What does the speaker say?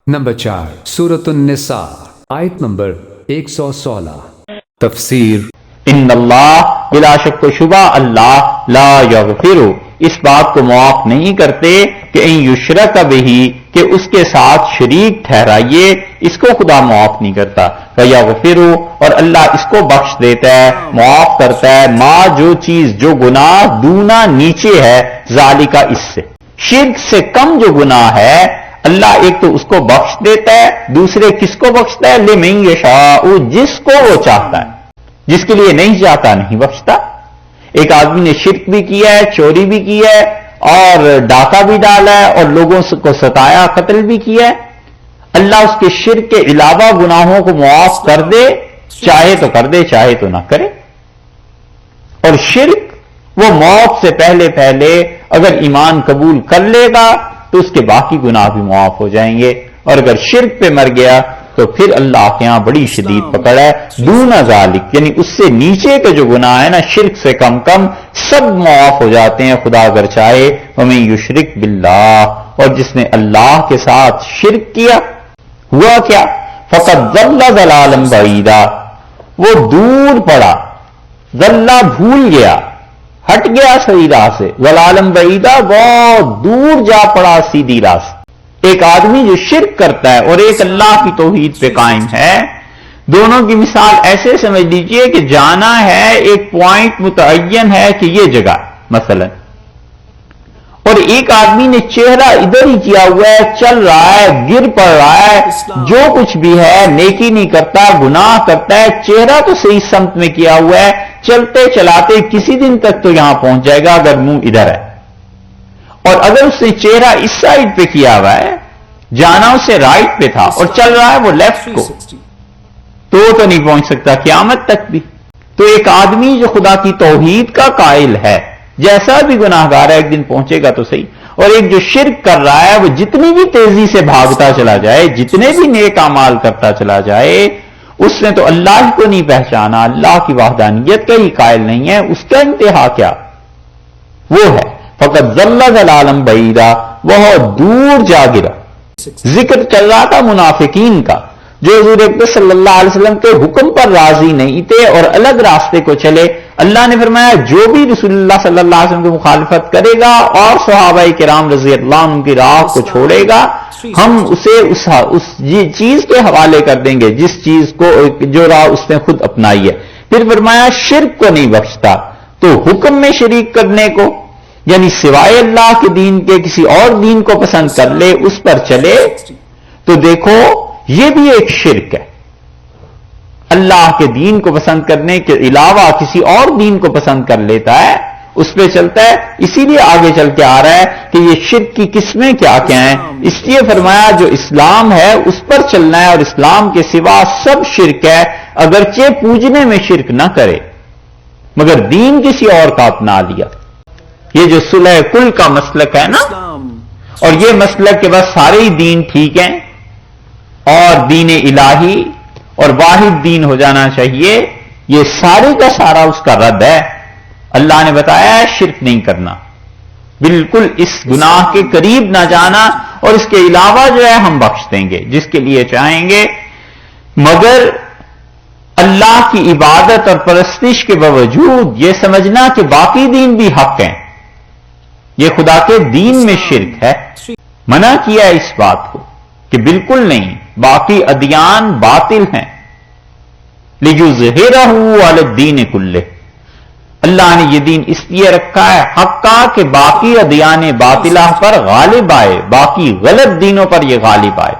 number 4 سورۃ النساء آیت نمبر 116 تفسیر ان اللہ بلا شک و شبہ اللہ لا یغفر اس بات کو معاف نہیں کرتے کہ ان یشرک بہی کہ اس کے ساتھ شریک ٹھہرائیے اس کو خدا معاف نہیں کرتا ویغفر اور اللہ اس کو بخش دیتا ہے معاف کرتا ہے ما جو چیز جو گناہ دونا نیچے ہے ذالکا اس سے شرک سے کم جو گناہ ہے اللہ ایک تو اس کو بخش دیتا ہے دوسرے کس کو بخشتا ہے لمن یشاء جس کو وہ چاہتا ہے جس کے لیے نہیں چاہتا نہیں بخشتا ایک آدمی نے شرک بھی کیا ہے چوری بھی کیا ہے اور ڈاکہ بھی ڈالا ہے اور لوگوں کو ستایا قتل بھی کیا ہے اللہ اس کے شرک کے علاوہ گناہوں کو معاف کر دے چاہے تو کر دے چاہے تو نہ کرے اور شرک وہ موت سے پہلے اگر ایمان قبول کر لے گا تو اس کے باقی گناہ بھی معاف ہو جائیں گے اور اگر شرک پہ مر گیا تو پھر اللہ کے ہاں بڑی شدید پکڑ ہے دون ذالک یعنی اس سے نیچے کے جو گناہ ہے نا شرک سے کم سب معاف ہو جاتے ہیں خدا اگر چاہے ومن یشرک باللہ اور جس نے اللہ کے ساتھ شرک کیا ہوا کیا فقد ضل ضلالا بعیدا وہ دور پڑا ضلہ بھول گیا ہٹ گیا صحیح راہ سے ضلالا بعیدا بہت دور جا پڑا سیدھی راہ سے ایک آدمی جو شرک کرتا ہے اور ایک اللہ کی توحید پہ قائم ہے دونوں کی مثال ایسے سمجھ لیجئے کہ جانا ہے ایک پوائنٹ متعین ہے کہ یہ جگہ مثلا اور ایک آدمی نے چہرہ ادھر ہی کیا ہوا ہے چل رہا ہے گر پڑ رہا ہے جو کچھ بھی ہے نیکی نہیں کرتا گناہ کرتا ہے چہرہ تو صحیح سمت میں کیا ہوا ہے چلتے چلاتے کسی دن تک تو یہاں پہنچ جائے گا اگر منہ ادھر ہے اور اگر اس نے چہرہ اس سائڈ پہ کیا ہوا ہے جانا اسے رائٹ پہ تھا اور چل رہا ہے وہ لیفٹ کو تو نہیں پہنچ سکتا قیامت تک بھی تو ایک آدمی جو خدا کی توحید کا قائل ہے جیسا بھی گناہگار ہے ایک دن پہنچے گا تو صحیح اور ایک جو شرک کر رہا ہے وہ جتنی بھی تیزی سے بھاگتا چلا جائے جتنے بھی نیک اعمال کرتا چلا جائے اس نے تو اللہ کو نہیں پہچانا اللہ کی وحدانیت کا ہی قائل نہیں ہے اس کا انتہا کیا وہ ہے فقط ضل ضلالا بعیدا بہت دور جا گرا ذکر چل رہا تھا منافقین کا جو حضور اقدس صلی اللہ علیہ وسلم کے حکم پر راضی نہیں تھے اور الگ راستے کو چلے اللہ نے فرمایا جو بھی رسول اللہ صلی اللہ علیہ وسلم کی مخالفت کرے گا اور صحابہ کرام رضی اللہ عنہ کی راہ کو چھوڑے گا ہم اسے اس چیز کے حوالے کر دیں گے جس چیز کو جو راہ اس نے خود اپنائی ہے پھر فرمایا شرک کو نہیں بخشتا تو حکم میں شریک کرنے کو یعنی سوائے اللہ کے دین کے کسی اور دین کو پسند کر لے اس پر چلے تو دیکھو یہ بھی ایک شرک ہے اللہ کے دین کو پسند کرنے کے علاوہ کسی اور دین کو پسند کر لیتا ہے اس پہ چلتا ہے اسی لیے آگے چل کے آ رہا ہے کہ یہ شرک کی قسمیں کیا کیا ہیں اس لیے فرمایا جو اسلام ہے اس پر چلنا ہے اور اسلام کے سوا سب شرک ہے اگرچہ پوجنے میں شرک نہ کرے مگر دین کسی اور کا اپنا لیا یہ جو صلح کل کا مسلک ہے نا اور یہ مسلک کہ بس سارے ہی دین ٹھیک ہیں اور دین الہی اور واحد دین ہو جانا چاہیے یہ سارے کا سارا اس کا رد ہے اللہ نے بتایا ہے شرک نہیں کرنا بالکل اس گناہ کے قریب نہ جانا اور اس کے علاوہ جو ہے ہم بخش دیں گے جس کے لیے چاہیں گے مگر اللہ کی عبادت اور پرستش کے باوجود یہ سمجھنا کہ باقی دین بھی حق ہیں یہ خدا کے دین میں شرک ہے منع کیا ہے اس بات کو کہ بالکل نہیں باقی ادیان باطل ہیں لِيُظْهِرَهُ عَلَى الدِّينِ كُلِّهِ اللہ نے یہ دین اس لیے رکھا ہے حق کا کہ باقی ادیان باطلہ پر غالب آئے باقی غلط دینوں پر یہ غالب آئے